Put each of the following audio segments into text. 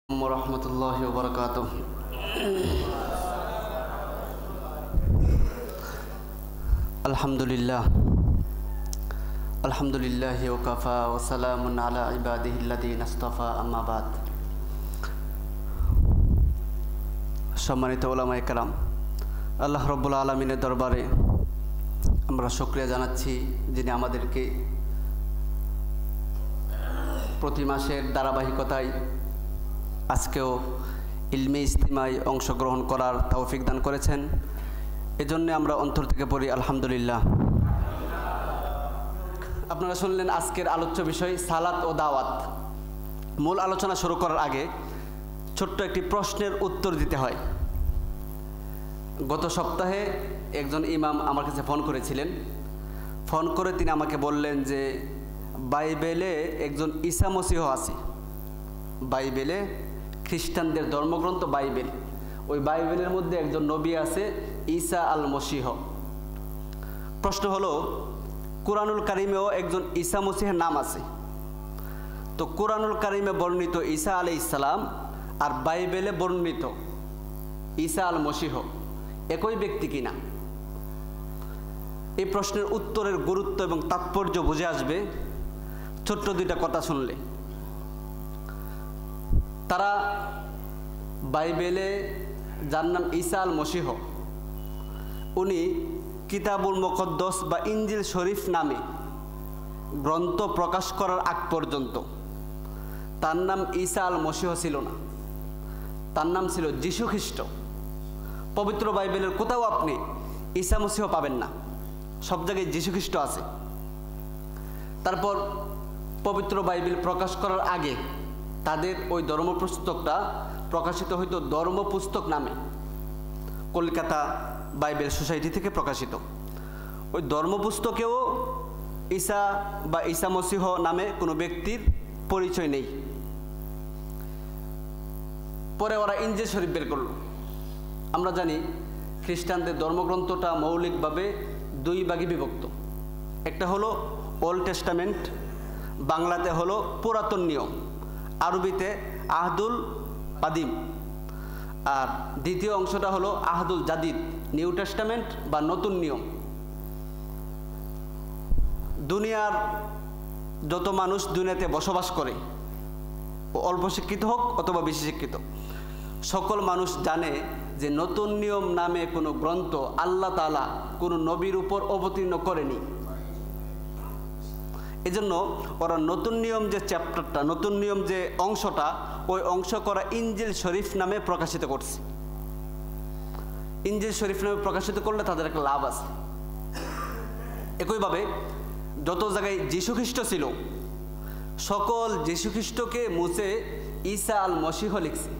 ওরহমতুল্লাহি ওয়া বারাকাতুহু। আলহামদুলিল্লাহ আলহামদুলিল্লাহি ওয়া কাফা ওয়া সালামুন আলা ইবাদিহিল্লাযিনা ইসতাফা, আম্মা বাদ। সম্মানিত উলামায়ে কেরাম, আল্লাহ রাব্বুল আলামিনের দরবারে আমরা শুকরিয়া জানাচ্ছি, যিনি আমাদেরকে প্রতি মাসের ধারাবাহিকতায় আজকেও ইলমে ইজতিমায় অংশগ্রহণ করার তৌফিক দান করেছেন। এজন্য আমরা অন্তর থেকে পড়ি আলহামদুলিল্লাহ। আপনারা শুনলেন আজকের আলোচ্য বিষয় সালাত ও দাওয়াত। মূল আলোচনা শুরু করার আগে ছোট্ট একটি প্রশ্নের উত্তর দিতে হয়। গত সপ্তাহে একজন ইমাম আমার কাছে ফোন করেছিলেন। ফোন করে তিনি আমাকে বললেন যে বাইবেলে একজন ঈসা মসীহ আছে। বাইবেলে খ্রিস্টানদের ধর্মগ্রন্থ বাইবেল, ওই বাইবেলের মধ্যে একজন নবী আছে, ঈসা আল মসীহ। প্রশ্ন হলো, কুরআনুল কারিমেও একজন ঈসা মসীহের নাম আছে, তো কুরআনুল কারিমে বর্ণিত ঈসা আলাইহিস সালাম আর বাইবেলে বর্ণিত ঈসা আল মসীহ একই ব্যক্তি কিনা? এই প্রশ্নের উত্তরের গুরুত্ব এবং তাৎপর্য বুঝে আসবে ছোট্ট দুইটা কথা শুনলে। তারা বাইবেলে যার নাম ঈসা আল মসীহ, উনি কিতাবুল মুকদ্দাস বা ইনজিল শরীফ নামে গ্রন্থ প্রকাশ করার আগ পর্যন্ত তার নাম ঈসা আল মসীহ ছিল না, তার নাম ছিল যীশু খ্রিস্ট। পবিত্র বাইবেলের কোথাও আপনি ঈসা মসীহ পাবেন না, সব জায়গায় যীশু খ্রিস্ট আছে। তারপর পবিত্র বাইবেল প্রকাশ করার আগে তাদের ওই ধর্মপুস্তকটা প্রকাশিত হইতো ধর্মপুস্তক নামে, কলকাতা বাইবেল সোসাইটি থেকে প্রকাশিত। ওই ধর্মপুস্তকেও ঈসা বা ঈসা মসীহ নামে কোনো ব্যক্তির পরিচয় নেই। পরে ওরা ইনজিল শরীফ বের করলো। আমরা জানি খ্রিস্টানদের ধর্মগ্রন্থটা মৌলিকভাবে দুই ভাগে বিভক্ত। একটা হলো ওল্ড টেস্টামেন্ট, বাংলাতে হলো পুরাতন নিয়ম, আরবিতে আহদুল কাদিম, আর দ্বিতীয় অংশটা হলো আহদুল জাদিদ, নিউ টেস্টামেন্ট বা নতুন নিয়ম। দুনিয়ার যত মানুষ দুনিয়াতে বসবাস করে, অল্প শিক্ষিত হোক অথবা বেশি শিক্ষিত, সকল মানুষ জানে যে নতুন নিয়ম নামে কোনো গ্রন্থ আল্লাহ তাআলা কোনো নবীর উপর অবতীর্ণ করেনি। এজন্য ওরা নতুন নিয়ম যে চ্যাপ্টারটা, নতুন নিয়ম যে অংশটা, ওই অংশ করা ইনজিল শরীফ নামে প্রকাশিত করছে। ইনজিল শরীফ নামে প্রকাশিত করলে তাদের একটা লাভ আছে। একইভাবে যত জায়গায় যীশু খ্রিস্ট ছিল, সকল যীশু খ্রিস্টকে মুছে ঈসা আল মসীহ লিখছে।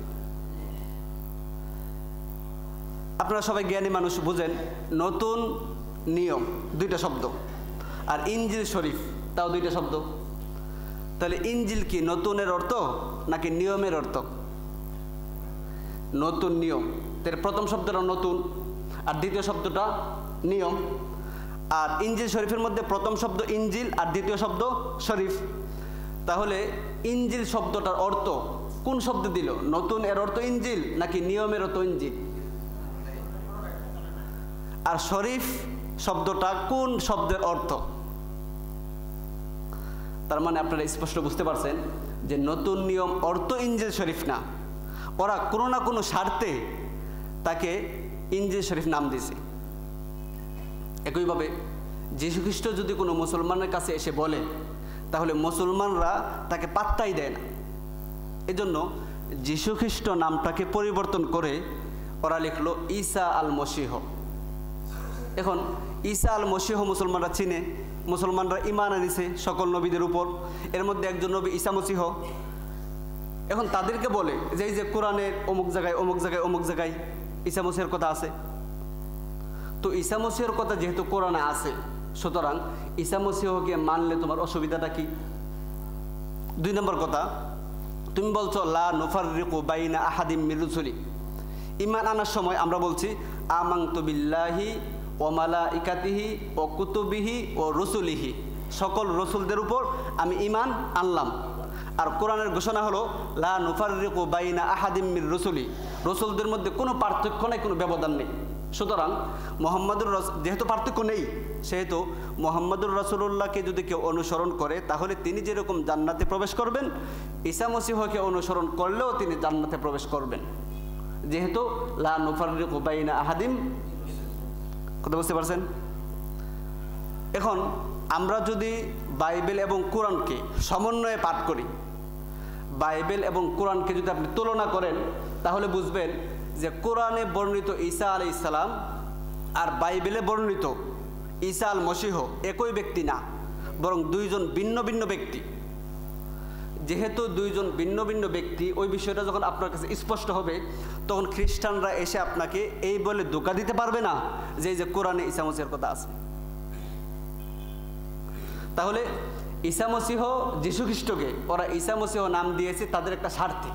আপনারা সবাই জ্ঞানী মানুষ, বুঝেন নতুন নিয়ম দুইটা শব্দ, আর ইনজিল শরীফ তাও দুইটা শব্দ। তাহলে ইনজিল কি নতুনের অর্থ নাকি নিয়মের অর্থ? নতুন নিয়ম, তাহলে প্রথম শব্দটা নতুন আর দ্বিতীয় শব্দটা নিয়ম। আর ইনজিল শরীফের মধ্যে প্রথম শব্দ ইনজিল আর দ্বিতীয় শব্দ শরীফ। তাহলে ইনজিল শব্দটার অর্থ কোন শব্দ দিল? নতুন এর অর্থ ইনজিল নাকি নিয়মের অর্থ ইনজিল? আর শরীফ শব্দটা কোন শব্দের অর্থ? তার মানে আপনারা স্পষ্ট বুঝতে পারছেন যে নতুন নিয়ম অর্থ ইনজিল শরীফ না, ওরা কোনো না কোনো স্বার্থে তাকে ইনজিল শরীফ নাম দিয়েছে। একইভাবে যীশু খ্রিস্ট যদি কোনো মুসলমানের কাছে এসে বলে, তাহলে মুসলমানরা তাকে পাত্তাই দেয় না। এজন্য যীশু খ্রিস্ট নামটাকে পরিবর্তন করে ওরা লিখলো ঈসা আল মসীহ। এখন ঈসা আল মসীহ মুসলমানরা চিনে, মুসলমানরা ঈমান আনিছে সকল নবীদের উপর, এর মধ্যে একজন নবী ঈসা মসীহ। এখন তাদেরকে বলে যে এই যে কোরআনের অমুক জায়গায় অমুক জায়গায় অমুক জায়গায় ঈসা মসীহের কথা আছে, তো ঈসা মসীহের কথা যেহেতু কোরআনে আছে, সুতরাং ঈসা মসীহকে মানলে তোমার অসুবিধাটা কি? দুই নম্বর কথা, তুমি বলছো লা নুফাররিকু বাইনা আহাদিম মির রুসুলি। ঈমান আনার সময় আমরা বলছি আমানতু বিল্লাহি ওয়া মালাইকাতিহি ওয়া কুতুবিহি ওয়া রুসুলিহি, সকল রসুলদের উপর আমি ঈমান আনলাম। আর কোরআনের ঘোষণা হলো লা নুফাররিকু বাইনা আহাদিম মির রুসুলি, রসুলদের মধ্যে কোনো পার্থক্য নেই, কোনো ব্যবধান নেই। সুতরাং যেহেতু পার্থক্য নেই, সেহেতু মোহাম্মদুর রাসূলুল্লাহকে যদি কেউ অনুসরণ করে তাহলে তিনি যেরকম জান্নাতে প্রবেশ করবেন, ঈসা মসীহকে অনুসরণ করলেও তিনি জান্নাতে প্রবেশ করবেন, যেহেতু লা নুফাররিকু বাইনা আহাদিম। কথা বুঝতে পারছেন? এখন আমরা যদি বাইবেল এবং কোরআনকে সমন্বয়ে পাঠ করি, বাইবেল এবং কোরআনকে যদি আপনি তুলনা করেন, তাহলে বুঝবেন যে কোরআনে বর্ণিত ঈসা আলাইহিস সালাম আর বাইবেলে বর্ণিত ঈসা আল মসীহ একই ব্যক্তি না, বরং দুইজন ভিন্ন ভিন্ন ব্যক্তি। যেহেতু দুইজন ভিন্ন ভিন্ন ব্যক্তি, ওই বিষয়টা যখন আপনার কাছে স্পষ্ট হবে, তখন খ্রিস্টানরা এসে আপনাকে এই বলে ধোঁকা দিতে পারবে না যে এই যে কোরআনে ঈসা মসীহের কথা আছে। তাহলে ঈসা মসীহ, যীশু খ্রিস্টকে ওরা ঈসা মসীহ নাম দিয়েছে তাদের একটা স্বার্থে।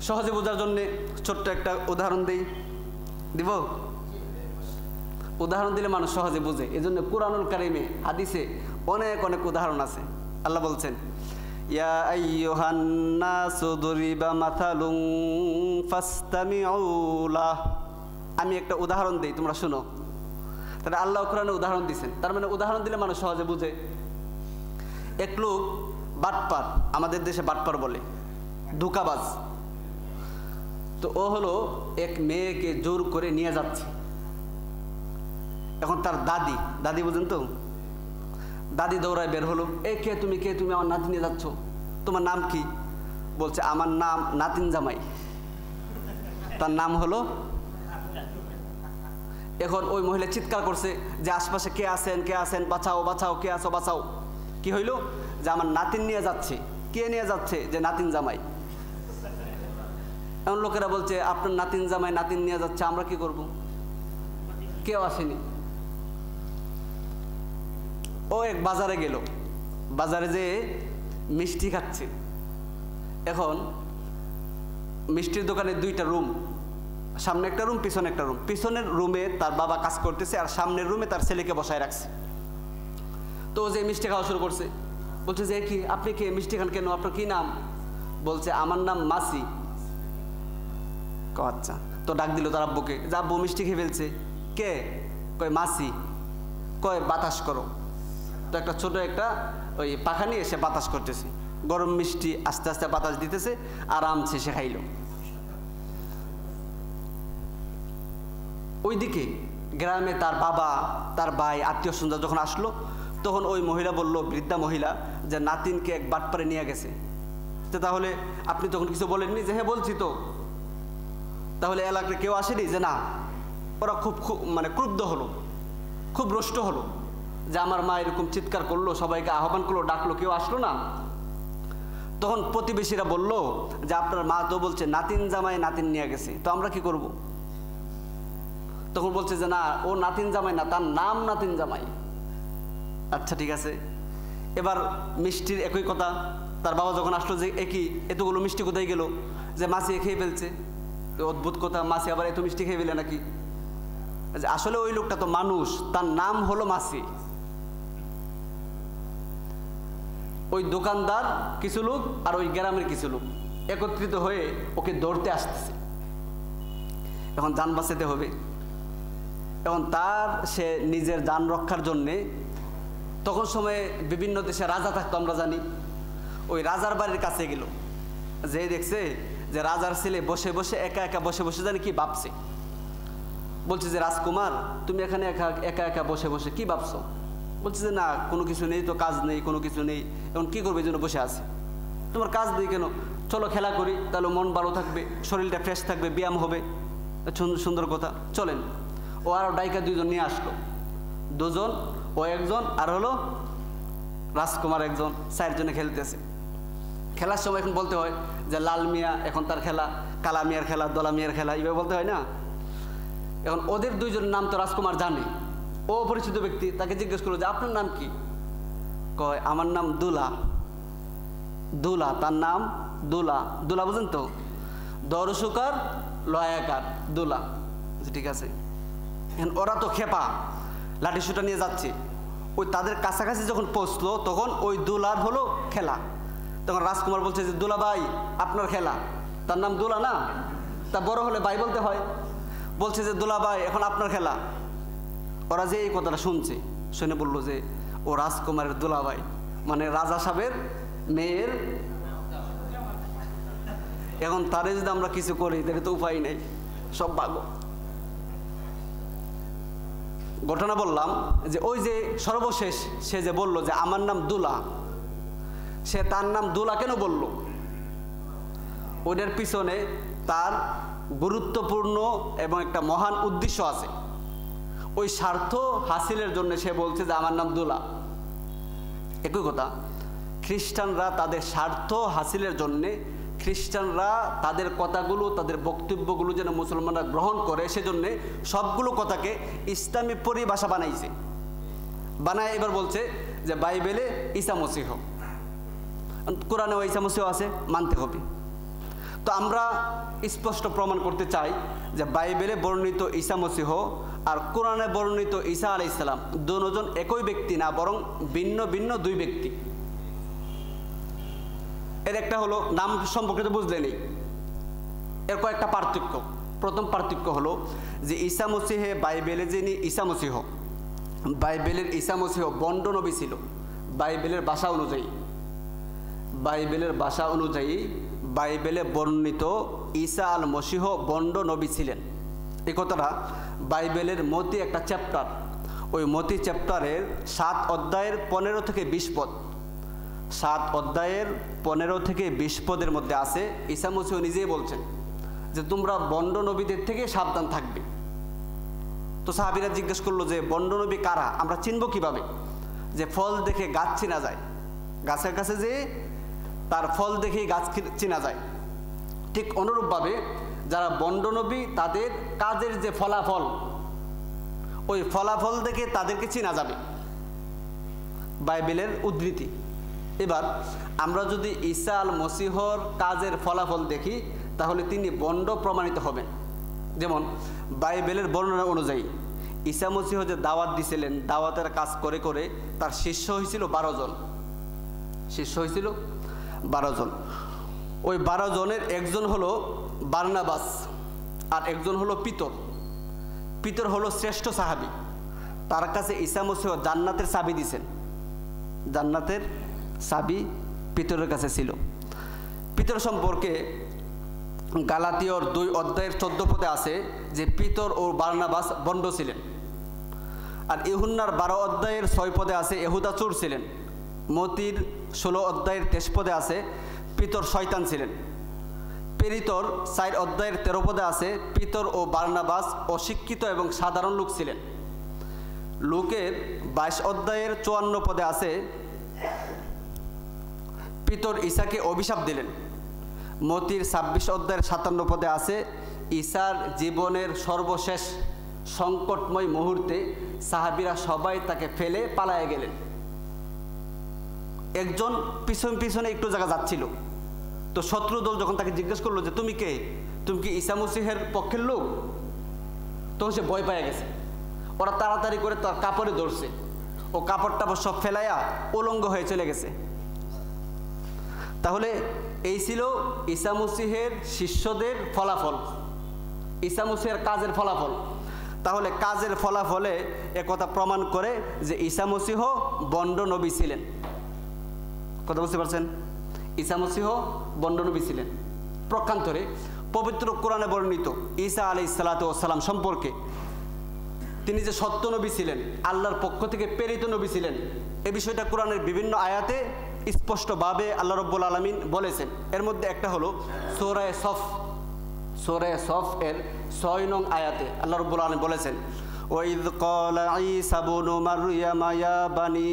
সহজে বোঝার জন্য ছোট্ট একটা উদাহরণ দিব। উদাহরণ দিলে মানুষ সহজে বোঝে, এই জন্য কুরআনুল কারীমে, হাদিসে অনেক অনেক উদাহরণ আছে। আল্লাহ বলছেন, ইয়া আইয়ুহান নাসু দুরিবা মাথালুন ফাসতামিউ লাহ। আমি একটা উদাহরণ দেই, তোমরা শুনো। তাহলে আল্লাহ কোরআনে উদাহরণ দিয়েছেন, তার মানে উদাহরণ দিলে মানুষ সহজে বুঝে। এক লোক বাটপার, আমাদের দেশে বাটপার বলে, ধোঁকাবাজ। তো ও হলো এক মেয়েকে জোর করে নিয়ে যাচ্ছে। এখন তার দাদি বুঝেন তো, দাদি দৌড়ায় বের হলো, কে তুমি আমার নাতি নিয়ে যাচ্ছ, তোমার নাম কি? বলছে আমার নাম নাতিন জামাই। তার নাম হলো। এখন ওই মহিলা চিৎকার করছে যে আশপাশে কে আছেন, বাঁচাও, কে আছো বাঁচাও। কি হইল? যে আমার নাতিন নিয়ে যাচ্ছে। কে নিয়ে যাচ্ছে? যে নাতিন জামাই। এমন লোকেরা বলছে আপনার নাতিন জামাই নাতিন নিয়ে যাচ্ছে, আমরা কি করব? কেউ আসেনি। ও এক বাজারে গেল, বাজারে যে মিষ্টি খাচ্ছে। এখন মিষ্টির দোকানে দুইটা রুম, সামনে একটা রুম, পিছনে একটা রুম। পিছনের রুমে তার বাবা কাজ করতেছে, আর সামনের রুমে তার ছেলেকে বসায় রাখছে। তো যে মিষ্টি খাওয়া শুরু করছে, বলছে যে কি আপনি কে, মিষ্টি খান কেন, আপনার কি নাম? বলছে আমার নাম মাসি। আচ্ছা। তো ডাক দিল তার আব্বুকে, যে আব্বু মিষ্টি খেয়ে ফেলছে। কে? কয় মাসি। কয় বাতাস করো। তো একটা ছোট একটা ওই পাখা নিয়ে সে বাতাস করতেছে, গরম মিষ্টি আস্তে আস্তে বাতাস দিতেছে, আরামসে সে খাইল। ওইদিকে গ্রামে তার বাবা, তার ভাই, আত্মীয় স্বজন যখন আসলো, তখন ওই মহিলা বলল, বৃদ্ধা মহিলা, যে নাতিনকে এক বাটপারে নিয়ে গেছে। তো তাহলে আপনি তখন কিছু বলেননি? যে হ্যাঁ বলছি তো। তাহলে এলাকায় কেউ আসেনি? যে না। ওরা খুব মানে ক্রুদ্ধ হলো, খুব রুষ্ট হলো যে আমার মা এরকম চিৎকার করলো, সবাইকে আহ্বান করলো, ডাকলো, কেউ আসলো না। তখন প্রতিবেশীরা বলল যে আপনার মা তো বলছে নাতিন জামাই নাতিন নিয়ে গেছে, তো আমরা কি করব? তখন বলছে যে না, ও নাতিন জামাই না, তার নাম নাতিন জামাই। আচ্ছা ঠিক আছে। এবার মিষ্টির একই কথা, তার বাবা যখন আসলো, যে একই এতগুলো মিষ্টি কোথায় গেল? যে মাছি খেয়ে ফেলছে। অদ্ভুত কথা, মাছি আবার এত মিষ্টি খেয়ে ফেলে নাকি? আসলে ওই লোকটা তো মানুষ, তার নাম হলো মাছি। ওই দোকানদার কিছু লোক আর ওই গ্রামের কিছু লোক একত্রিত হয়ে ওকে ধরতে আসতেছে। এখন যান বাঁচাতে হবে। এখন সে নিজের যান রক্ষার জন্যে, তখন সময়ে বিভিন্ন দেশে রাজা থাকতো, আমরা জানি। ওই রাজার বাড়ির কাছে গেল, যে দেখছে যে রাজার ছেলে বসে বসে একা বসে বসে জানি কি ভাবছে। বলছে যে রাজকুমার, তুমি এখানে একা বসে বসে কি ভাবছো? বলছে যে না, কোনো কিছু নেই তো, কাজ নেই, কোনো কিছু নেই, এখন কি করবে, এই জন্য বসে আছে। তোমার কাজ নেই কেন? চলো খেলা করি, তাহলে মন ভালো থাকবে, শরীরটা ফ্রেশ থাকবে, ব্যায়াম হবে। সুন্দর কথা, চলেন। ও আর ডাইকা দুইজন নিয়ে আসলো, দুজন, ও একজন, আর হলো রাজকুমার একজন, চারজনে খেলতেছে। খেলার সময় এখন বলতে হয় যে লাল মিয়া এখন তার খেলা, কালা মিয়ার খেলা, দলা মিয়ার খেলা, এইভাবে বলতে হয় না? এখন ওদের দুইজনের নাম তো রাজকুমার জানে, ও পরিচিত ব্যক্তি। তাকে জিজ্ঞেস করলো যে আপনার নাম কি? কয় আমার নাম দুলা। তার নাম দুলা, বুঝেন তো? দরসুকার লয়াকার, দুলা। ঠিক আছে। এখন ওরা তো খেপা, লাঠি সুটা নিয়ে যাচ্ছে। ওই তাদের কাছাকাছি যখন পৌঁছলো, তখন ওই দুলার হলো খেলা। তখন রাজকুমার বলছে যে দুলাভাই আপনার খেলা, তার নাম দুলা না, তা বড় হলে ভাই বলতে হয়। বলছে যে দুলাভাই এখন আপনার খেলা। ওরা যে এই কথাটা শুনছে, শুনে বললো যে ও রাজকুমারের দুলাভাই, মানে রাজা সাহেবের মেয়ের। এখন তারে যদি আমরা কিছু করি তাহলে তো উপায় নেই, সব ভাগ্য। ঘটনা বললাম যে ওই যে সর্বশেষ সে যে বলল যে আমার নাম দুলা, সে তার নাম দুলা কেন বলল? ওটার পিছনে তার গুরুত্বপূর্ণ এবং একটা মহান উদ্দেশ্য আছে। ওই স্বার্থ হাসিলের জন্য সে বলছে যে আমার নাম দুলা। একই কথা, খ্রিস্টানরা তাদের স্বার্থ হাসিলের জন্যে, খ্রিস্টানরা তাদের কথাগুলো, তাদের বক্তব্যগুলো যেন মুসলমানরা গ্রহণ করে, সেজন্যে সবগুলো কথাকে ইসলামী পরিভাষা বানাইছে। বানায় এবার বলছে যে বাইবেলে ঈসা মসীহ, কোরআনেও ঈসা মসীহ আছে, মানতে হবে। তো আমরা স্পষ্ট প্রমাণ করতে চাই যে বাইবেলে বর্ণিত ঈসা মসীহ আর কোরআনে বর্ণিত ঈসা আলাইহিস সালাম দুজন একই ব্যক্তি না, বরং ভিন্ন ভিন্ন দুই ব্যক্তি। এর একটা হলো নাম সম্পর্কে তো বুঝলেনই, এর কয়েকটা পার্থক্য। প্রথম পার্থক্য হলো যে ঈসা মসীহে, বাইবেলে যিনি ঈসা মসীহ, বাইবেলের ঈসা মসীহ বন্ড নবী ছিল। বাইবেলের ভাষা অনুযায়ী, বাইবেলের ভাষা অনুযায়ী বাইবেলে বর্ণিত ঈসা আল মসীহ বন্ড নবী ছিলেন। এই কথাটা বাইবেলের মতি একটা চ্যাপ্টার, ওই মতি চ্যাপ্টারের 7 অধ্যায়ের 15 থেকে 20 পদ, 7 অধ্যায়ের 15 থেকে 20 পদের মধ্যে আছে। ঈসা মসীহ নিজেই বলছেন যে তোমরা বন্ড নবীদের থেকে সাবধান থাকবে। তো সাহাবীরা জিজ্ঞেস করলো যে বন্ড নবী কারা, আমরা চিনব কিভাবে? যে ফল দেখে গাছ চেনা যায়, গাছের কাছে যে তার ফল দেখেই গাছ চেনা যায়। ঠিক অনুরূপভাবে যারা বন্ড নবী, তাদের কাজের যে ফলাফল, ওই ফলাফল দেখে তাদেরকে চেনা যাবে। বাইবেলের উদ্ধৃতি। এবার আমরা যদি ঈসা আল মসীহর কাজের ফলাফল দেখি, তাহলে তিনি বন্ড প্রমাণিত হবেন। যেমন বাইবেলের বর্ণনা অনুযায়ী ঈসা মসীহ যে দাওয়াত দিছিলেন, দাওয়াতের কাজ করে করে তার শিষ্য হয়েছিল 12 জন। শিষ্য হয়েছিল 12 জন। ওই 12 জনের একজন হলো বারনাবাস, আর একজন হলো পিতর। পিতর হলো শ্রেষ্ঠ সাহাবী। তার কাছে ঈসা মসীহ জান্নাতের চাবি দিয়েছেন। জান্নাতের চাবি পিতরের কাছে ছিল। পিতর সম্পর্কে গালাতীয়র 2 অধ্যায়ের 14 পদে আছে যে পিতর ও বারনাবাস বন্ড ছিলেন। আর ইহুন্নার 12 অধ্যায়ের 6 পদে আছে এহুদা চোর ছিলেন। মতির 16 অধ্যায়ের 23 পদে আছে পিতর শয়তান ছিলেন। পেরিতর 4 অধ্যায়ের 13 পদে আছে পিতর ও বারনাবাস অশিক্ষিত এবং সাধারণ লোক ছিলেন। লুকের 22 অধ্যায়ের 54 পদে আছে পিতর ঈসাকে অভিশাপ দিলেন। মতির 26 অধ্যায়ের 57 পদে আছে ঈসার জীবনের সর্বশেষ সংকটময় মুহূর্তে সাহাবীরা সবাই তাকে ফেলে পালায়ে গেলেন। একজন পিছন পিছনে একটু জায়গা যাচ্ছিল, তো শত্রু দল যখন তাকে জিজ্ঞেস করলো যে তুমি কে, তুমি কি ঈসা মসীহের পক্ষের লোক, তখন সে ভয় পেয়ে গেছে। ওরা তাড়াতাড়ি করে তার কাপড়ে ধরছে, ও কাপড়টা সব ফেলাইয়া উলঙ্গ হয়ে চলে গেছে। তাহলে এই ছিল ঈসা মসীহের শিষ্যদের ফলাফল, ঈসা মসীহের কাজের ফলাফল। তাহলে কাজের ফলাফলে একথা প্রমাণ করে যে ঈসা মসীহ বন্ড নবী ছিলেন। কথা বুঝতে পারছেন? ঈসা মসীহ বন্ড নবী ছিলেন। প্রকান্তরে পবিত্র কোরআনে বর্ণিত ঈসা আলাইহিস সালাতু ওয়াস সালাম সম্পর্কে তিনি যে সত্য নবী ছিলেন, আল্লাহর পক্ষ থেকে প্রেরিত নবী ছিলেন, এই বিষয়টা কোরআনের বিভিন্ন আয়াতে স্পষ্টভাবে আল্লাহ রাব্বুল আলামিন বলেছেন। এর মধ্যে একটা হলো সূরা সফ, সূরা সফ এর 6 নং আয়াতে আল্লাহ রাব্বুল আলামিন বলেছেন ওয়াইদ ক্বালা ঈসা ইবনু মারইয়াম ইয়া বানি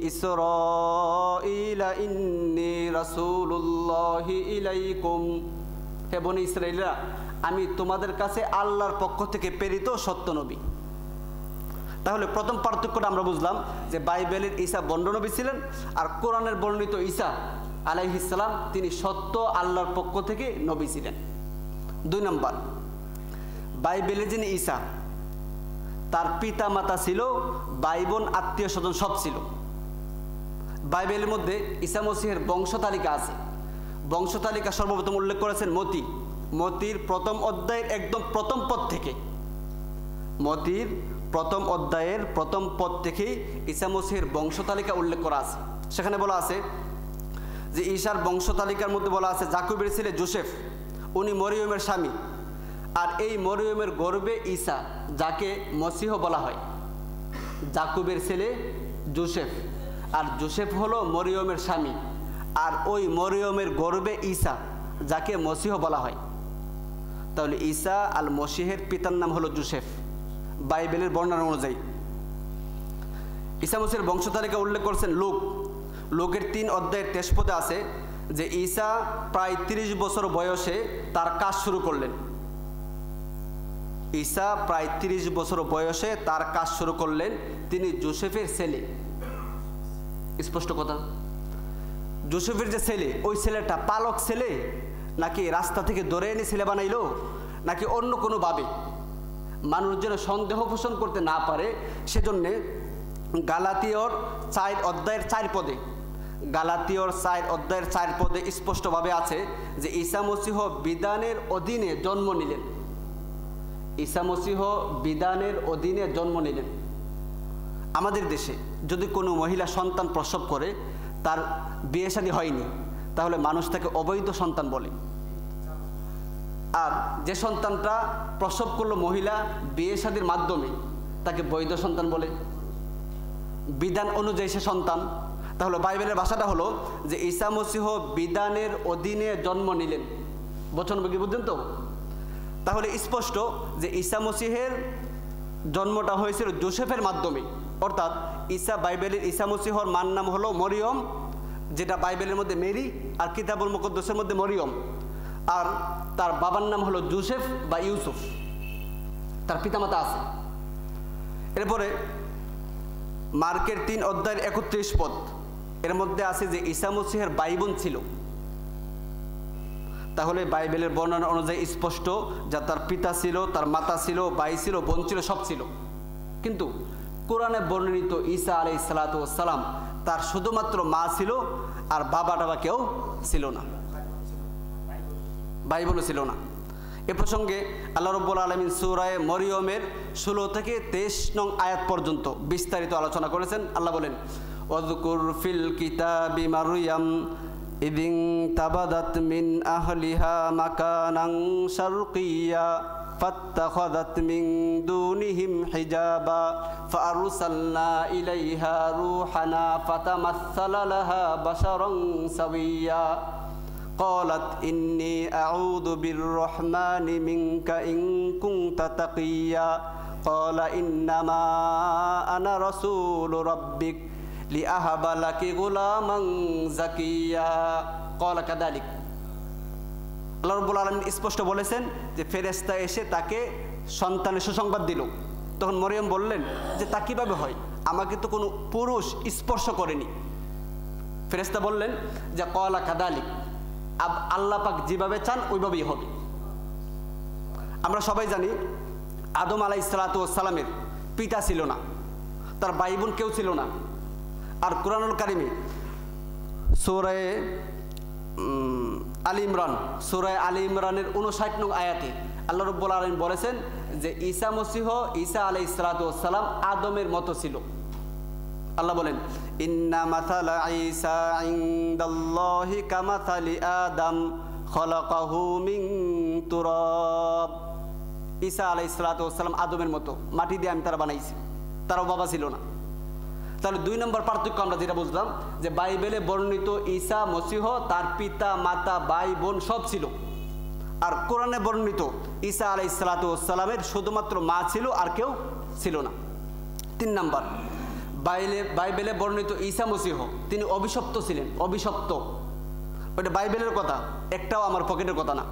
ইসরাঈলা ইন্নী রাসূলুল্লাহি ইলাইকুম, হে বনি ইসরাঈলরা, আমি তোমাদের কাছে আল্লাহর পক্ষ থেকে প্রেরিত সত্য নবী। তাহলে প্রথম পার্থক্যটা আমরা বুঝলাম যে বাইবেলের ঈসা বন্ড নবী ছিলেন, আর কোরআনের বর্ণিত ঈসা আলাইহিস সালাম তিনি সত্য আল্লাহর পক্ষ থেকে নবী ছিলেন। 2 নম্বর, বাইবেলে যিনি ঈসা, তার পিতা মাতা ছিল, ভাই বোন আত্মীয় স্বজন সব ছিল। বাইবেলের মধ্যে ঈসা মসিহের বংশ তালিকা আছে। বংশ তালিকা সর্বপ্রথম উল্লেখ করেছেন মতির প্রথম অধ্যায়ের একদম প্রথম পদ থেকে, মতির প্রথম অধ্যায়ের প্রথম পদ থেকেই ঈসা মসিহের বংশ তালিকা উল্লেখ করা আছে। সেখানে বলা আছে যে ঈসার বংশ তালিকার মধ্যে বলা আছে জাকুবের ছেলে জোসেফ, উনি মরিয়মের স্বামী, আর এই মরিয়মের গর্ভে ঈসা, যাকে মসিহ বলা হয়। জাকুবের ছেলে জোসেফ, আর জোসেফ হলো মরিয়মের স্বামী, আর ওই মরিয়মের গর্ভে ঈসা, যাকে মসিহ বলা হয়। তাহলে ঈসা আল মসিহের পিতার নাম হলো জোসেফ বাইবেলের বর্ণনা অনুযায়ী। ঈসা মসিহের বংশ তালিকা উল্লেখ করেছেন লোকের 3 অধ্যায়ের 23 পদে আছে যে ঈসা প্রায় 30 বছর বয়সে তার কাজ শুরু করলেন। ঈসা প্রায় 30 বছর বয়সে তার কাজ শুরু করলেন। তিনি জোসেফের ছেলে। স্পষ্ট কথা, জোসেফের যে ছেলে, ওই ছেলেটা পালক ছেলে নাকি রাস্তা থেকে ধরে এনে ছেলে বানাইলো, নাকি অন্য কোনোভাবে মানুষ যেন সন্দেহ পোষণ করতে না পারে, সেজন্যে গালাতীয়র 4 অধ্যায়ের 4 পদে, গালাতীয়র 4 অধ্যায়ের 4 পদে স্পষ্টভাবে আছে যে ঈসা মসিহ বিধানের অধীনে জন্ম নিলেন। ঈসা মসিহ বিধানের অধীনে জন্ম নিলেন। আমাদের দেশে যদি কোনো মহিলা সন্তান প্রসব করে, তার বিয়ে শাদী হয়নি, তাহলে মানুষ তাকে অবৈধ সন্তান বলে। আর যে সন্তানটা প্রসব করলো মহিলা বিয়ে শাদীর মাধ্যমে, তাকে বৈধ সন্তান বলে, বিধান অনুযায়ী সে সন্তান। তাহলে বাইবেলের ভাষাটা হলো যে ঈসা মসিহ বিধানের অধীনে জন্ম নিলেন। বচনভঙ্গি বুঝলেন তো? তাহলে স্পষ্ট যে ঈসা মসিহের জন্মটা হয়েছিল জোসেফের মাধ্যমে, অর্থাৎ বাইবেলের ঈসা মসিহর মার নাম হলো মরিয়ম, যেটা বাইবেলের মধ্যে মেরি, আর কিতাবুল মুকদ্দাসের মধ্যে মরিয়ম, আর তার বাবার নাম হলো জোসেফ বা ইউসুফ, তার পিতামাতা আছে। এরপরে মার্কের 3 অধ্যায়ের 31 পদ, এর মধ্যে আছে যে ঈসা মসিহের ভাই বোন ছিল। তাহলে বাইবেলের বর্ণনা অনুযায়ী স্পষ্ট যা তার পিতা ছিল, তার মাতা ছিল, ভাই ছিল, বোন ছিল, সব ছিল। কিন্তু কোরআনে বর্ণিত ঈসা আলাইহিস সালাতু ওয়াস সালাম, তার শুধুমাত্র মা ছিল, আর বাবা টাবা কেউ ছিল না, ভাই বোনও ছিল না। এ প্রসঙ্গে আল্লাহ রাব্বুল আলামিন সূরা মরিয়মের 16 থেকে 23 নং আয়াত পর্যন্ত বিস্তারিত আলোচনা করেছেন। আল্লাহ বলেন, ওয়াযকুর ফিল কিতাবি মারইয়াম ইদিন তাবাদাত মিন আহলিহা মাকানান শারকিয়্যা ফাত্তাখাযাত মিন দুনিহিম হিজাবা ফাআরসালনা ইলাইহা রূহানা ফাতামাসসালা লাহা বাশারান সাওয়্যা قالت إني أعوذ بالرحمن منك إن كنت تقيا قال إنما أنا رسول ربك لأهب لك غلاما زكيا قال كذلك। আল্লাহ রাব্বুল আলামিন স্পষ্ট বলেছেন যে ফেরেশতা এসে তাকে সন্তানের সুসংবাদ দিল। তখন মরিয়ম বললেন যে তা কিভাবে হয়, আমাকে তো কোনো পুরুষ স্পর্শ করেনি। ফেরেশতা বললেন যে ক্বালা কাযালিক, আল্লাহ পাক যেভাবে চান ওইভাবেই হবে। আমরা সবাই জানি আদম আলাইহিস সালাতু ওয়াস সালামের পিতা ছিল না, তার ভাই বোন কেউ ছিল না। আর কুরআনুল কারীমে সূরা আলী ইমরানের 59 নং আয়াতে আল্লাহ রাব্বুল আলামিন বলেছেন যে ঈসা আলাইহিস সালাতু ওয়াস সালাম আদমের মতো ছিল। আল্লাহ বলেন, ইন্না মাসালা ঈসা ইনদাল্লাহি কামাসালি আদম খলাকাহু মিন তুরাব। ঈসা আলাইহিস সালাতু ওয়াস সালাম আদমের মতো, মাটি দিয়ে আমি তারা বানাইছি, তারও বাবা ছিল না। তাহলে 2 নম্বর পার্থক্য আমরা যেটা বুঝলাম যে বাইবেলে বর্ণিত ঈসা মসিহ তার পিতা মাতা ভাই বোন সব ছিল, আর কোরআনে বর্ণিত ঈসা আলাইহিস সালাতু ওয়াস সালামের শুধুমাত্র মা ছিল, আর কেউ ছিল না। 3 নম্বর, বাইবেলে বর্ণিত ঈসা মসিহ তিনি অভিশপ্ত ছিলেন। অভিশপ্ত, ওইটা বাইবেলের কথা, একটাও আমার পকেটের কথা না।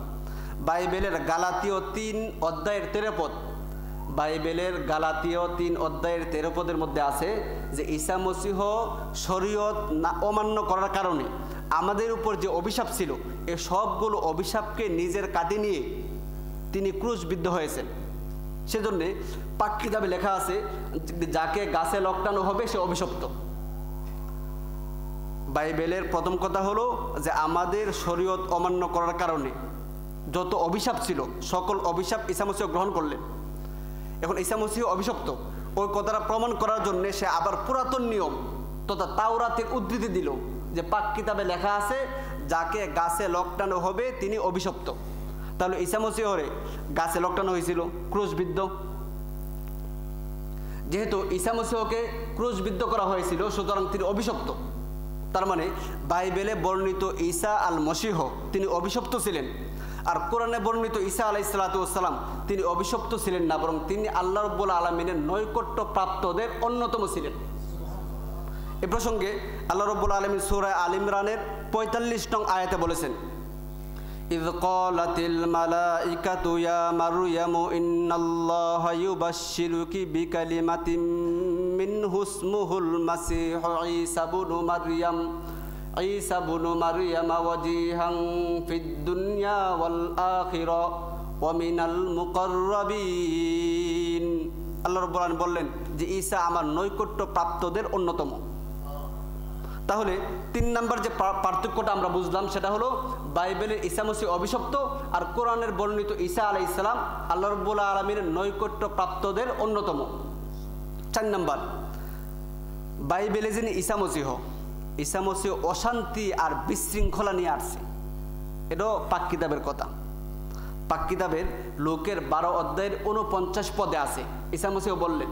বাইবেলের গালাতীয় 3 অধ্যায়ের 13 পদ, বাইবেলের গালাতীয় 3 অধ্যায়ের 13 পদের মধ্যে আছে যে ঈসা মসিহ শরীয়ত না অমান্য করার কারণে আমাদের উপর যে অভিশাপ ছিল, এই সবগুলো অভিশাপকে নিজের কাঁধে নিয়ে তিনি ক্রুশবিদ্ধ হয়েছেন। সেজন্যে পাক কিতাবে লেখা আছে যাকে গাছে লটকানো হবে সে অভিশপ্ত। বাইবেলের প্রথম কথা হলো যে আমাদের শরীয়ত অমান্য করার কারণে যত অভিশাপ ছিল সকল অভিশাপ ঈসা মসীহ গ্রহণ করলেন। এখন ঈসা মসীহ অভিশপ্ত, ওই কথাটা প্রমাণ করার জন্য সে আবার পুরাতন নিয়ম তথা তাওরাতের উদ্ধৃতি দিল যে পাক কিতাবে লেখা আছে যাকে গাছে লকটানো হবে তিনি অভিশপ্ত। তাহলে ঈসা মসীহরে গাছে লকটানো হয়েছিল, ক্রুশবিদ্ধ। যেহেতু ঈসা মসীহকে ক্রুশবিদ্ধ করা হয়েছিল সুতরাং তিনি অভিশপ্ত। তার মানে বাইবেলে বর্ণিত ঈসা আল মসীহ তিনি অভিশপ্ত ছিলেন, আর কোরআনে বর্ণিত ঈসা আলাইহিসসালাতু ওয়াসসালাম তিনি অভিশপ্ত ছিলেন না, বরং তিনি আল্লাহ রাব্বুল আলামিনের নৈকট্য প্রাপ্তদের অন্যতম ছিলেন। এ প্রসঙ্গে আল্লাহ রাব্বুল আলামিন সূরা আল ইমরানের ৪৫ নং আয়াতে বলেছেন, ইয ক্বালাতিল মালাইকাতু ইয়া মারইয়ামু ইন্নাল্লাহা ইউবাশশিরুকি বিকালিমাতিন মিনহু ইসমুহুল মাসীহু ঈসা ইবনু মারইয়াম ওয়াজিহান ফিদ দুনিয়া ওয়াল আখিরা ওয়া মিনাল মুকাররাবিন। আল্লাহ রাব্বুল আলামিন বললেন যে ঈসা আমার নৈকট্য প্রাপ্তদের অন্যতম। তাহলে ৩ নম্বর যে পার্থক্যটা আমরা বুঝলাম সেটা হলো বাইবেলের ঈসা মসীহ অভিশপ্ত, আর কোরআনের বর্ণিত ঈসা আলাইহিস সালাম আল্লাহ রাব্বুল আলামিনের নৈকট্য প্রাপ্তদের অন্যতম। ৪ নম্বর, বাইবেলে যিনি ঈসা মসীহ অশান্তি আর বিশৃঙ্খলা নিয়ে আসছে, এটাও পাক কিতাবের কথা। পাক কিতাবের লোকের ১২ অধ্যায়ের ৪৯ পদে আছে ঈসা মসীহ বললেন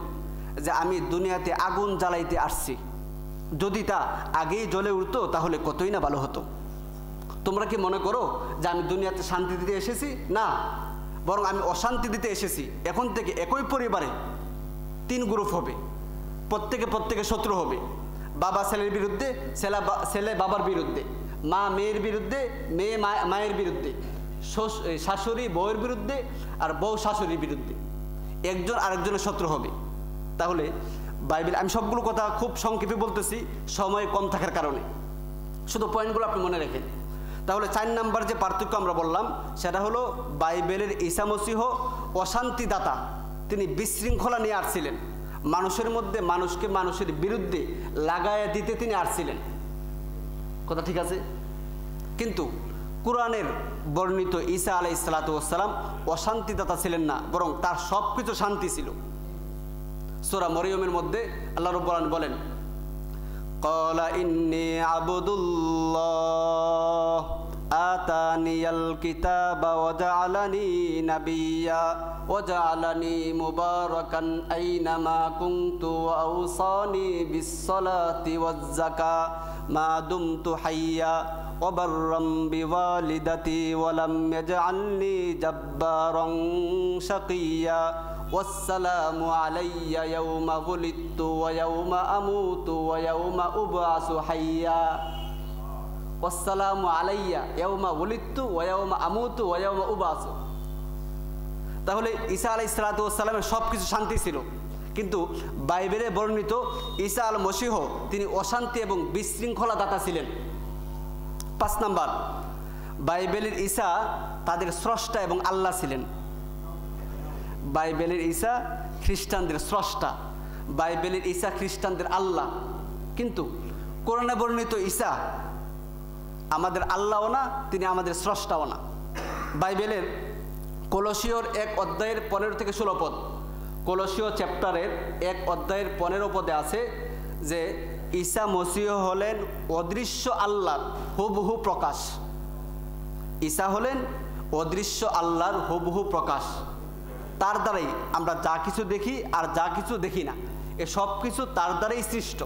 যে আমি দুনিয়াতে আগুন জ্বালাইতে আসছি, যদি তা আগেই জ্বলে উঠতো তাহলে কতই না ভালো হতো। তোমরা কি মনে করো যে আমি দুনিয়াতে শান্তি দিতে এসেছি? না, বরং আমি অশান্তি দিতে এসেছি। এখন থেকে একই পরিবারে ৩ গ্রুপ হবে, প্রত্যেকে শত্রু হবে। বাবা ছেলের বিরুদ্ধে, ছেলে বাবার বিরুদ্ধে, মা মেয়ের বিরুদ্ধে, মেয়ে মায়ের বিরুদ্ধে, শাশুড়ি বউয়ের বিরুদ্ধে, আর বউ শাশুড়ির বিরুদ্ধে। একজন আরেকজনের শত্রু হবে। তাহলে বাইবেল, আমি সবগুলো কথা খুব সংক্ষেপে বলতেছি সময় কম থাকার কারণে, শুধু পয়েন্টগুলো আপনি মনে রাখেন। তাহলে ৪ নম্বর যে পার্থক্য আমরা বললাম সেটা হলো বাইবেলের ঈসা মসীহ অশান্তিদাতা, তিনি বিশৃঙ্খলা নিয়ে আসছিলেন, মানুষের মধ্যে মানুষকে মানুষের বিরুদ্ধে লাগাইয়া দিতে তিনি আসছিলেন। কথা ঠিক আছে? কিন্তু কোরআনের বর্ণিত ঈসা আলাইহিসসালাতু ওয়াসসালাম অশান্তিদাতা ছিলেন না, বরং তার সব কিছু শান্তি ছিল। সূরা মরিয়মের মধ্যে আল্লাহ রাব্বুল আলামিন বলেন, ক্বালা ইন্নী আবদুল্লাহ আতানিয়াল কিতাবা ওয়া জাআলানি নাবিয়্যা ওয়া জাআলানি মুবারাকান আইনামা কুনতু ওয়া আওসানি বিস-সালাতি ওয়াজ-যাকা মা দুমতু হাইয়্যা ওয়া বাররাম বিওয়ালিদাতি ওয়া লাম ইয়াজআলনি জাব্বারান শাকিয়্যা ওয়াসসালামু আলাইয়া ইয়াউমা ওয়ালিদতু ওয়া ইয়াউমা আমুতু ওয়া ইয়াউমা উবআসু হাইয়্যা। ওয়াসসালামু আলাইয়া ইয়াউমা ওয়ালিদতু ওয়া ইয়াউমা আমুতু ওয়া ইয়াউমা উবআসু। তাহলে ঈসা আলাইহিস সালাতু ওয়াস সালামের সব কিছু শান্তি ছিল, কিন্তু বাইবেলে বর্ণিত ঈসা আল মসীহ তিনি অশান্তি এবং বিশৃঙ্খলা দাতা ছিলেন। ৫ নম্বর, বাইবেলের ঈসা তাদের স্রষ্টা এবং আল্লাহ ছিলেন। বাইবেলের ঈসা খ্রিস্টানদের স্রষ্টা, বাইবেলের ঈসা খ্রিস্টানদের আল্লাহ, কিন্তু কোরআনে বর্ণিত ঈসা আমাদের আল্লাহও না, তিনি আমাদের স্রষ্টাও না। বাইবেলের কলসীয়র ১ অধ্যায়ের ১৫ থেকে ১৬ পদ, কলসীয় চ্যাপ্টারের ১ অধ্যায়ের ১৫ পদে আছে যে ঈসা মসীহ হলেন অদৃশ্য আল্লাহর হুবহু প্রকাশ। ঈসা হলেন অদৃশ্য আল্লাহর হুবহু প্রকাশ। তার দ্বারাই আমরা যা কিছু দেখি আর যা কিছু দেখি না, এ সব কিছু তার দ্বারাই সৃষ্ট।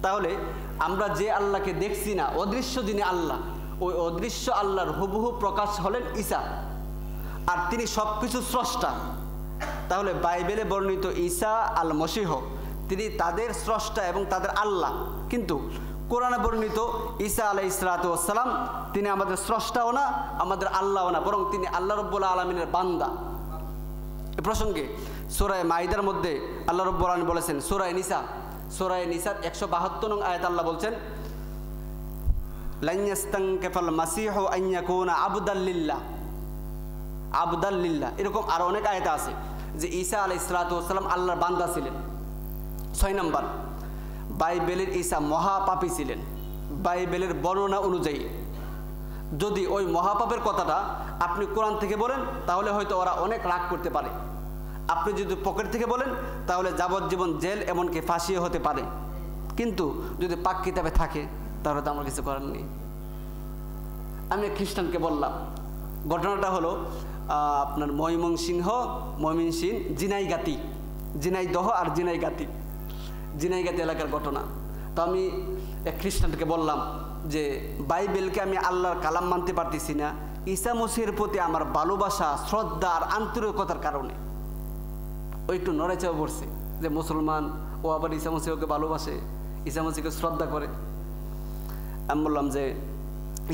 তাহলে আমরা যে আল্লাহকে দেখছি না, অদৃশ্য যিনি আল্লাহ, ওই অদৃশ্য আল্লাহর হুবহু প্রকাশ হলেন ঈসা, আর তিনি সব কিছু স্রষ্টা। তাহলে বাইবেলে বর্ণিত ঈসা আল মসীহ তিনি তাদের স্রষ্টা এবং তাদের আল্লাহ, কিন্তু কোরআনে বর্ণিত ঈসা আলাইহিসসালাতু ওয়াসসালাম তিনি আমাদের স্রষ্টাও না, আমাদের আল্লাহও না, বরং তিনি আল্লাহ রাব্বুল আলামিনের বান্দা। এ প্রসঙ্গে সূরা মাইদার মধ্যে আল্লাহ রাব্বুল আলামিন বলেছেন, সূরা নিসার ১৭২ নং আয়াত আল্লাহ বলছেন, লান ইয়াস্তানকিফাল মাসীহু আন ইয়াকুনা আবদাল লিল্লাহ। এরকম আরো অনেক আয়াত আছে যে ঈসা আলাইহিসসালাতু ওয়াসসালাম আল্লাহর বান্দা ছিলেন। ৬ নম্বর, বাইবেলের ঈসা মহাপাপী ছিলেন, বাইবেলের বর্ণনা অনুযায়ী যদি ওই মহাপাপের কথাটা আপনি কোরআন থেকে বলেন তাহলে হয়তো ওরা অনেক রাগ করতে পারে। আপনি যদি পকেট থেকে বলেন তাহলে যাবজ্জীবন জেল এমনকি ফাঁসিও হতে পারে। কিন্তু যদি পাক কিতাবে থাকে তাহলে তো আমার কিছু করার নেই। আমি খ্রিস্টানকে বললাম, ঘটনাটা হলো আপনার ময়মনসিংহ ঝিনাইদহ আর জিনাইগাতি এলাকার ঘটনা। তো আমি এক খ্রিস্টানকে বললাম যে বাইবেলকে আমি আল্লাহর কালাম মানতে পারতেছি না ঈসা মসিহের প্রতি আমার ভালোবাসা, শ্রদ্ধা আর আন্তরিকতার কারণে। ও একটু নড়েচড়ে পড়ছে যে মুসলমান, ও আবার ঈসা মসিহকে ভালোবাসে, ঈসা মসিহকে শ্রদ্ধা করে। আমি বললাম যে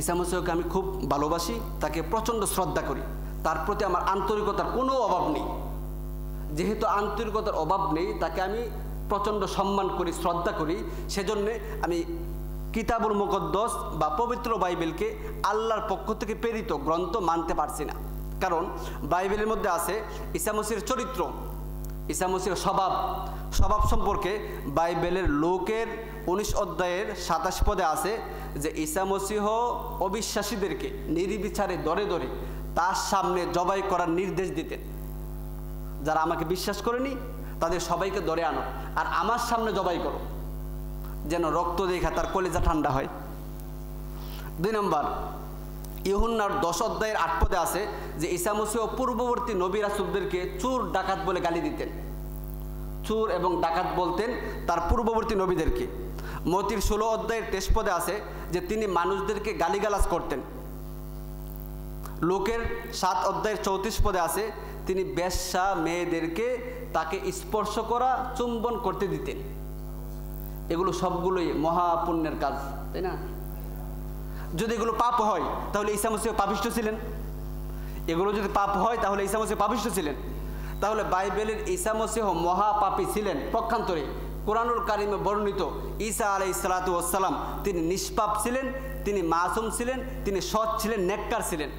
ঈসা মসিহকে আমি খুব ভালোবাসি, তাকে প্রচণ্ড শ্রদ্ধা করি, তার প্রতি আমার আন্তরিকতার কোনো অভাব নেই। যেহেতু আন্তরিকতার অভাব নেই, তাকে আমি প্রচণ্ড সম্মান করি, শ্রদ্ধা করি, সেজন্যে আমি কিতাবুল মুকদ্দাস বা পবিত্র বাইবেলকে আল্লাহর পক্ষ থেকে প্রেরিত গ্রন্থ মানতে পারছি না। কারণ বাইবেলের মধ্যে আছে ঈসা মসিহের চরিত্র, ঈসা মসিহের স্বভাব সম্পর্কে বাইবেলের লোকের 19 অধ্যায়ের 27 পদে আছে যে ঈসা মসিহ অবিশ্বাসীদেরকে নির্বিচারে দরে দরে তার সামনে জবাই করার নির্দেশ দিতেন। যারা আমাকে বিশ্বাস করেনি তাদের সবাইকে ধরে আনো আর আমার সামনে জবাই করো, যেন রক্ত দেখা তার কলিজা ঠান্ডা হয়। 2 নম্বর, ইউহান্নার 10 অধ্যায়ের 8 পদে আছে যে ঈসা মসিহ পূর্ববর্তী নবী রাসূলদেরকে চোর ডাকাত বলে গালি দিতেন। চোর এবং ডাকাত বলতেন তার পূর্ববর্তী নবীদেরকে। মতির 16 অধ্যায়ের 23 পদে আছে যে তিনি মানুষদেরকে গালিগালাজ করতেন। লোকের 7 অধ্যায়ের 34 পদে আছে তিনি বেশ্যা মেয়েদেরকে তাকে স্পর্শ করা, চুম্বন করতে দিতেন। এগুলো সবগুলোই মহাপুণ্যের কাজ, তাই না? যদি এগুলো পাপ হয় তাহলে ঈসা মসিহ পাপিষ্ঠ ছিলেন। এগুলো যদি পাপ হয় তাহলে ঈসা মসিহ পাপিষ্ঠ ছিলেন। তাহলে বাইবেলের ঈসা মসিহ মহাপাপী ছিলেন। পক্ষান্তরে কোরআনুল কারিমে বর্ণিত ঈসা আলাইহিস সালাতু ওয়াস সালাম তিনি নিষ্পাপ ছিলেন, তিনি মাসুম ছিলেন, তিনি সৎ ছিলেন, নেককার ছিলেন।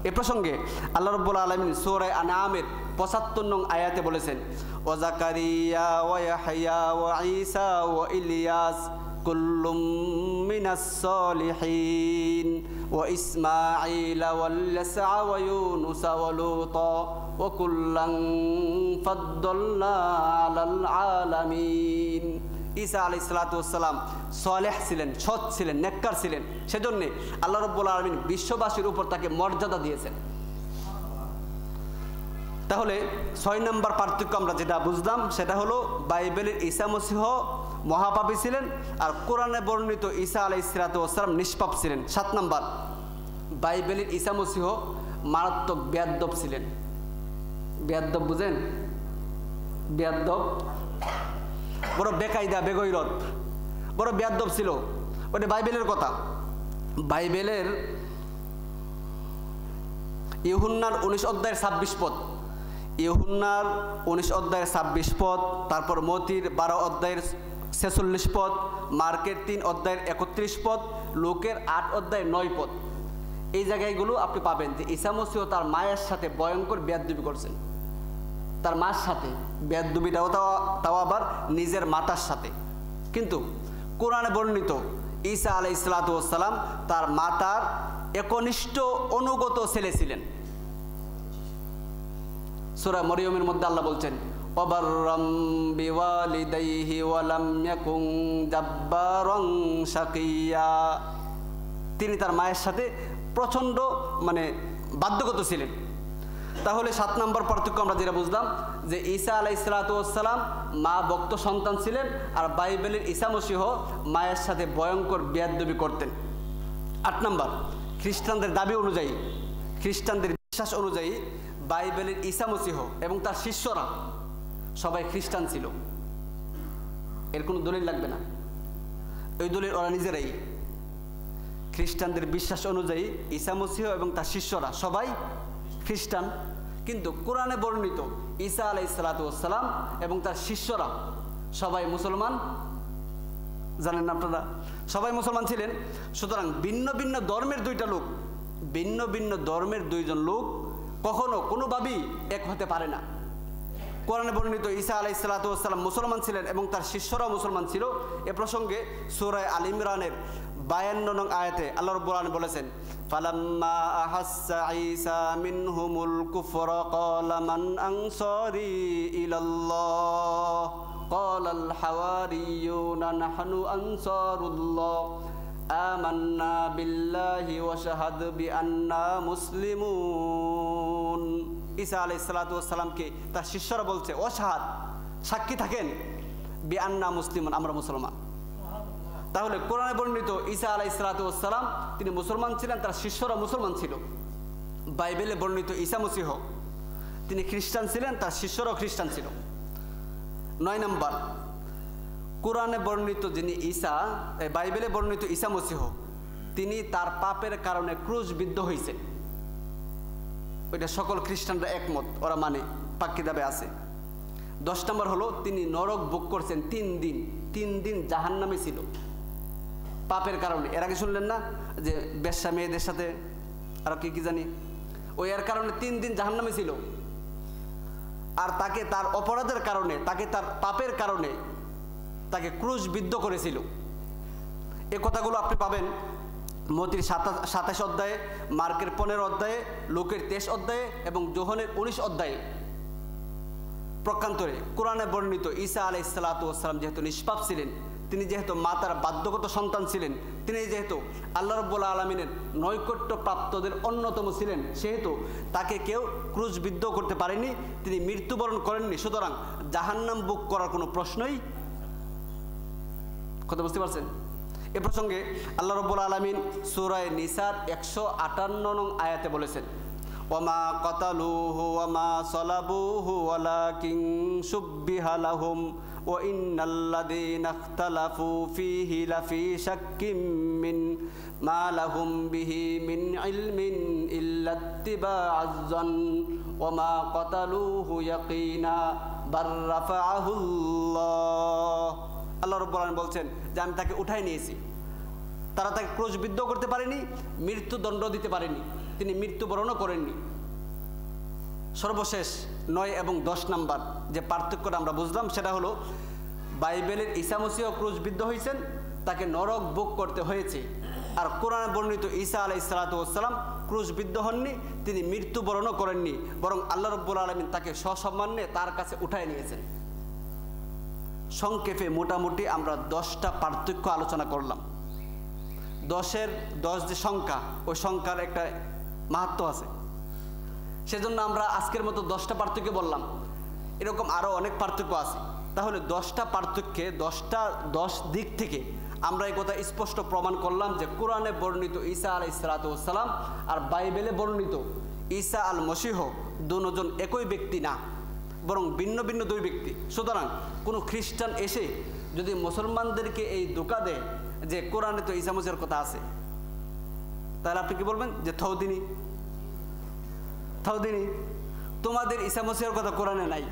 এ প্রসঙ্গে আল্লাহ রাব্বুল আলামিন সূরা আনআমের 75 নং আয়াতে বলেছেন, ওয়া যাকারিয়া ওয়া ইয়াহইয়া ওয়া ঈসা ওয়া ইলিয়াস কুল্লুম মিনাস সালিহিন ওয়া ইসমাঈল ওয়াল ইয়াসআ ওয়া ইউনুস ওয়া লূতা ওয়া কুল্লান ফাদ্দালনা আলাল আলামিন। ঈসা আলাইহিস সালাতু ওয়াস সালাম সালেহ ছিলেন, সৎ ছিলেন, নেককার ছিলেন। সেজন্য আল্লাহ রাব্বুল আলামিন বিশ্ববাসীর উপর তাকে মর্যাদা দিয়েছেন। তাহলে 6 নম্বর পার্থক্য আমরা যেটা বুঝলাম সেটা হলো বাইবেলের ঈসা মসিহ মহাপাপী ছিলেন আর কোরআনে বর্ণিত ঈসা আলাইহিস সালাতু ওয়াস সালাম নিষ্পাপ ছিলেন। 7 নম্বর, বাইবেলের ঈসা মসিহ মারাত্মক বেয়াদ্দব ছিলেন। বেয়াদ্দব বুঝেন? বেয়াদ্দব, বড় বেকায়দা, বেগৈরত, বড় বেয়াদ্দব ছিল। ওটা বাইবেলের কথা। বাইবেলের ইউহান্নার 19 অধ্যায়ের 26 পদ, ইউহান্নার 19 অধ্যায়ের 26 পদ, তারপর মতির 12 অধ্যায়ের 46 পদ, মার্কের 3 অধ্যায়ের 31 পদ, লোকের 8 অধ্যায়ের 9 পদ। এই জায়গাগুলো আপনি পাবেন যে ঈসা মসিহ তার মায়ের সাথে ভয়ঙ্কর বেয়াদ্দবি করছেন। তার মার সাথে বেয়াদ্দবিটাও তাও আবার নিজের মাতার সাথে। কিন্তু কোরআনে বর্ণিত ঈসা আলাইহিস সালাতু ওয়াস সালাম তার মাতার একনিষ্ঠ অনুগত ছেলে ছিলেন। সূরা মরিয়মের মধ্যে আল্লাহ বলছেন, ওয়াবাররাম বিওয়ালিদাইহি ওয়া লাম ইয়াকুন জাব্বারান শাকিয়া। তিনি তার মায়ের সাথে প্রচণ্ড বাধ্যগত ছিলেন। তাহলে 7 নম্বর পার্থক্য আমরা যেটা বুঝলাম যে ঈসা আলাইহিস সালাতু ওয়াস সালাম মা ভক্ত সন্তান ছিলেন আর বাইবেলের ঈসা মসিহ মায়ের সাথে ভয়ঙ্কর বেয়াদ্দবি করতেন। 8 নম্বর, খ্রিস্টানদের দাবি অনুযায়ী, খ্রিস্টানদের বিশ্বাস অনুযায়ী বাইবেলের ঈসা মসিহ এবং তার শিষ্যরা সবাই খ্রিস্টান ছিল। এর কোনো দলিল লাগবে না, ওই দলিল ওরা নিজেরাই। খ্রিস্টানদের বিশ্বাস অনুযায়ী ঈসা মসিহ এবং তার শিষ্যরা সবাই খ্রিস্টান। কিন্তু কোরআনে বর্ণিত ঈসা আলাইহিস সালাতু ওয়াস সালাম এবং তার শিষ্যরা সবাই মুসলমান। জানেন না আপনারা? সবাই মুসলমান ছিলেন। সুতরাং ভিন্ন ভিন্ন ধর্মের দুইটা লোক, ভিন্ন ভিন্ন ধর্মের দুইজন লোক কখনো কোনোভাবেই এক হতে পারে না। কোরআনে বর্ণিত ঈসা আলাইহিস সালাতু ওয়াস সালাম মুসলমান ছিলেন এবং তার শিষ্যরাও মুসলমান ছিল। এ প্রসঙ্গে সূরা আল ইমরানের 52 নং আয়াতে আল্লাহ রাব্বুল আলামিন বলেছেন, ফালাম্মা আহাসসা ঈসা মিনহুমুল কুফরা ক্বালা মান আনসারি ইলাল্লাহ ক্বালাল হাওয়ারিয়ুনা নাহনু আনসারুল্লাহ আমান্না বিল্লাহি ওয়া শাহাদ বিআন্না মুসলিমুন। ঈসা আলাইহিস সালাতু ওয়াস সালামকে তার শিষ্যরা বলছে, ওয়াশহাদ, সাক্ষী থাকেন, বিআন্না মুসলিমুন, আমরা মুসলমান। তাহলে কোরআনে বর্ণিত ঈসা আলাইহিস সালাতু ওয়াস সালাম তিনি মুসলমান ছিলেন, তার শিষ্যরা মুসলমান ছিল। বাইবেলে বর্ণিত ঈসা মসীহ তিনি খ্রিস্টান ছিলেন, তার শিষ্যরাও খ্রিস্টান ছিল। 9 নম্বর, কোরআনে বর্ণিত যিনি ঈসা, বাইবেলে বর্ণিত ঈসা মসীহ তিনি তার পাপের কারণে ক্রুশবিদ্ধ হয়েছেন। ওইটা সকল খ্রিস্টানরা একমত, ওরা মানে, পাক কিতাবে আছে। 10 নম্বর হলো তিনি নরক ভোগ করছেন 3 দিন। 3 দিন জাহান্নামে ছিল পাপের কারণে। এর আগে শুনলেন না যে বেশ্যা মেয়েদের সাথে আর কি জানি, ওই এর কারণে 3 দিন জাহান্নামে ছিল। আর তাকে তার অপরাধের কারণে, তাকে তার পাপের কারণে তাকে ক্রুশবিদ্ধ করেছিল। এ কথাগুলো আপনি পাবেন মতির 27 অধ্যায়ে, মার্কের 15 অধ্যায়ে, লোকের 23 অধ্যায়ে এবং যোহনের 19 অধ্যায়ে। প্রকান্তরে কোরআনে বর্ণিত ঈসা আলাইহিস সালাতু ওয়াস সালাম যেহেতু নিষ্পাপ ছিলেন, তিনি যেহেতু মাতার বাধ্যগত সন্তান ছিলেন, তিনি যেহেতু আল্লাহ রাব্বুল আলামিনের নৈকট্য প্রাপ্তদের অন্যতম ছিলেন, সেহেতু তাকে কেউ ক্রুশবিদ্ধ করতে পারেনি, তিনি মৃত্যুবরণ করেননি। সুতরাং জাহান্নাম ভোগ করার কোনো প্রশ্নই, কথা বুঝতে পারছেন? এ প্রসঙ্গে আল্লাহ রাব্বুল আলামিন সূরা নিসার 158 নং আয়াতে বলেছেন, ওয়ামা কাতালুহু ওয়ামা সালাবুহু ওয়ালাকিন শুব্বিহা লাহুম ওয়া ইন্নাল্লাযীনা ইখতালাফু ফীহি লাফী শাক্কিম মিন মা লাহুম বিহি মিন ইলমিন ইল্লা ইত্তিবাআজ যন ওয়ামা কাতালুহু ইয়াকিনা বার রাফাআহুল্লাহ। আল্লাহ রাব্বুল আলামিন বলছেন যে আমি তাকে উঠাই নিয়েছি। তারা তাকে ক্রুশবিদ্ধ করতে পারেনি, মৃত্যুদণ্ড দিতে পারেনি, তিনি মৃত্যুবরণও করেননি। সর্বশেষ 9 এবং 10 নম্বর যে পার্থক্যটা আমরা বুঝলাম সেটা হলো, বাইবেলের ঈসা মসীহ ক্রুশবিদ্ধ হয়েছেন, তাকে নরক ভোগ করতে হয়েছে। আর কোরআনে বর্ণিত ঈসা আলাইহিস সালাতু ওয়াস সালাম ক্রুশবিদ্ধ হননি, তিনি মৃত্যুবরণও করেননি, বরং আল্লাহ রাব্বুল আলামিন তাকে সসম্মানে তার কাছে উঠায় নিয়েছেন। সংক্ষেপে মোটামুটি আমরা 10টা পার্থক্য আলোচনা করলাম। 10 যে সংখ্যা, ওই সংখ্যার একটা মাহাত্ম্য আছে, সেজন্য আমরা আজকের মতো 10টা পার্থক্য বললাম। এরকম আরও অনেক পার্থক্য আছে। তাহলে 10টা পার্থক্যে 10 দিক থেকে আমরা এই কথা স্পষ্ট প্রমাণ করলাম যে কোরআনে বর্ণিত ঈসা আলাইহিস সালাতু ওয়াস সালাম আর বাইবেলে বর্ণিত ঈসা আল মসীহ দুজন একই ব্যক্তি না, বরং ভিন্ন ভিন্ন 2 ব্যক্তি। সুতরাং কোনো খ্রিস্টান এসে যদি মুসলমানদেরকে এই ধোঁকা দেয় যে কোরআনে তো ঈসা মসীহের কথা আছে, তাহলে আপনি কি বলবেন? যে থাউদিনি, তোমাদের ঈসা মসীহের কথা কোরআনে নাই।